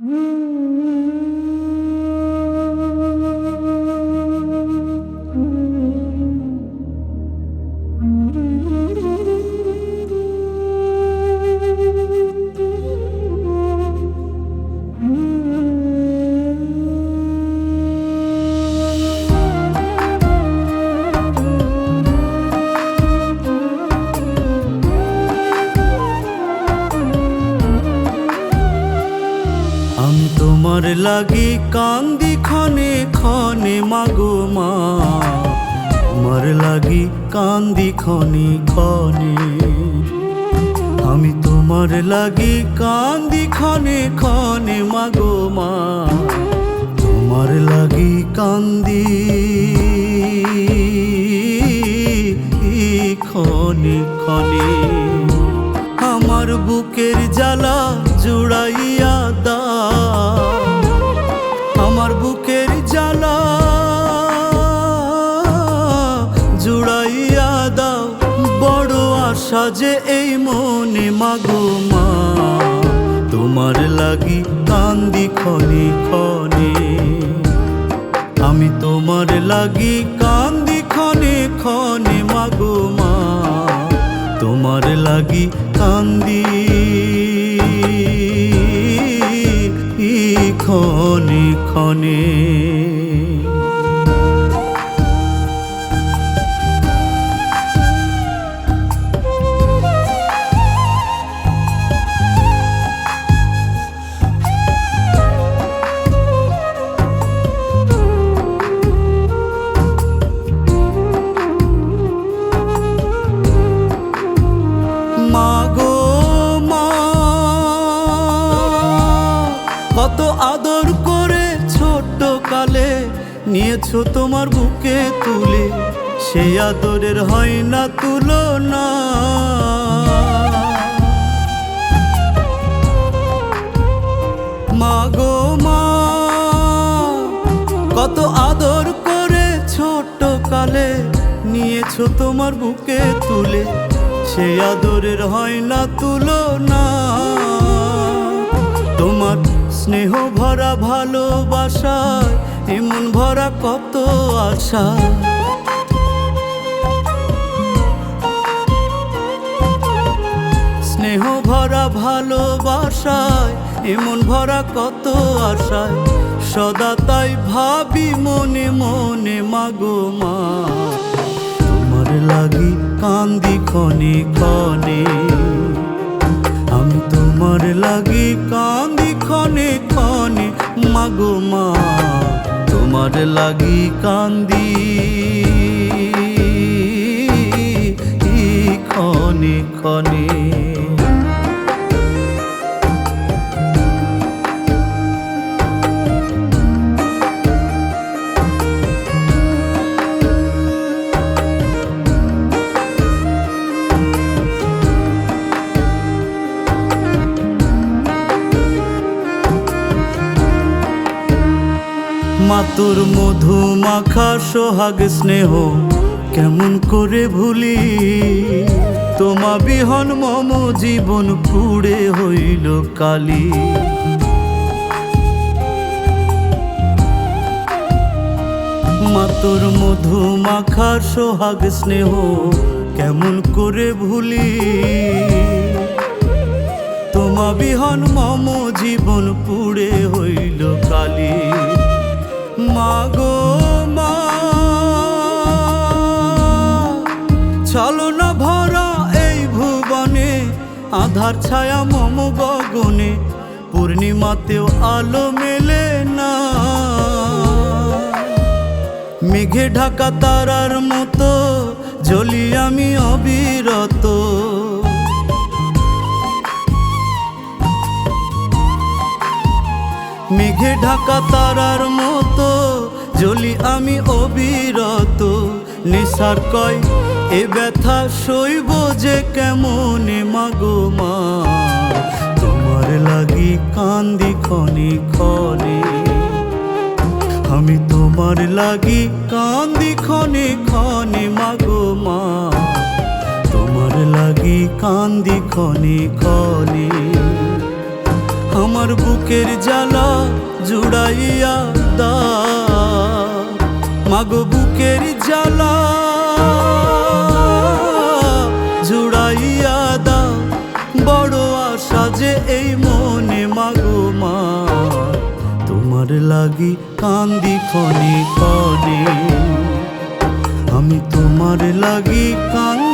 আমি তোমার লাগি কান্দি ক্ষণে ক্ষণে মাগো মা, তোমার লাগি কান্দি ক্ষণে ক্ষণে। আমি তোমার লাগি কান্দি ক্ষণে ক্ষণে মাগো মা, তোমার লাগি কান্দি ক্ষণে ক্ষণে। আমার বুকের জ্বালা জুড়াইয়া দাও, আমার বুকের জ্বালা জুড়াইয়া দাও। বড় আশা যে এই মনে মাগো মা, তোমার লাগি কান্দি ক্ষণে ক্ষণে। আমি তোমার লাগি কান্দি ক্ষণে ক্ষণে মাগো মা, তোমার লাগি কান্দি ক্ষণে ক্ষণে। কত আদর করে ছোট্ট কালে নিয়েছো তোমার বুকে তুলে, সেই আদরের হয় না তুলনা। মা গো মা, কত আদর করে ছোট্ট কালে নিয়েছো তোমার বুকে তুলে, সেই আদরের হয় না তুলনা। তোমার স্নেহ ভরা ভালোবাসায় এমন ভরা কত আশা। স্নেহ ভরা ভালোবাসায় এমন ভরা কত আশায়, সদা তাই ভাবি মনে মনে মাগো মা, তোমার লাগি কান্দি ক্ষণে ক্ষণে। আমি তোমার লাগি কান্দি ক্ষণে ক্ষণে মাগো মা, তোমার লাগি কান্দি ক্ষণে ক্ষণে। মা তোর মধু মাখা সোহাগ স্নেহ কেমন করে ভুলি, তোমা বিহন মম জীবন পুড়ে হইল কালি। মা তোর মধু মাখা সোহাগ স্নেহ কেমন করে ভুলি, তোমা বিহন মম জীবন পুড়ে হইল কালি। মা গো মা, ছলনা ভরা এই ভুবনে আধার ছায়া মম গগনে, পূর্ণিমাতেও আলো মেলে না। মেঘে ঢাকা তারার মতো জ্বলি আমি অবিরত, মেঘে ঢাকা তারার মতো জ্বলি আমি অবিরত। নেশার কয় এ ব্যথা সইব যে কেমনে মাগো মা, তোমার লাগি কান্দি ক্ষণে ক্ষণে। আমি তোমার লাগি কান্দি ক্ষণে ক্ষণে মাগো মা, তোমার লাগি কান্দি ক্ষণে ক্ষণে। আমার বুকের জ্বালা জুড়াইয়া দাও মাগো বুকের জ্বালা জুড়াইয়া দাও বড় আশা যে এই মনে মাগো মা তোমার লাগি কান্দি ক্ষণে ক্ষণে আমি তোমার লাগি কান্দি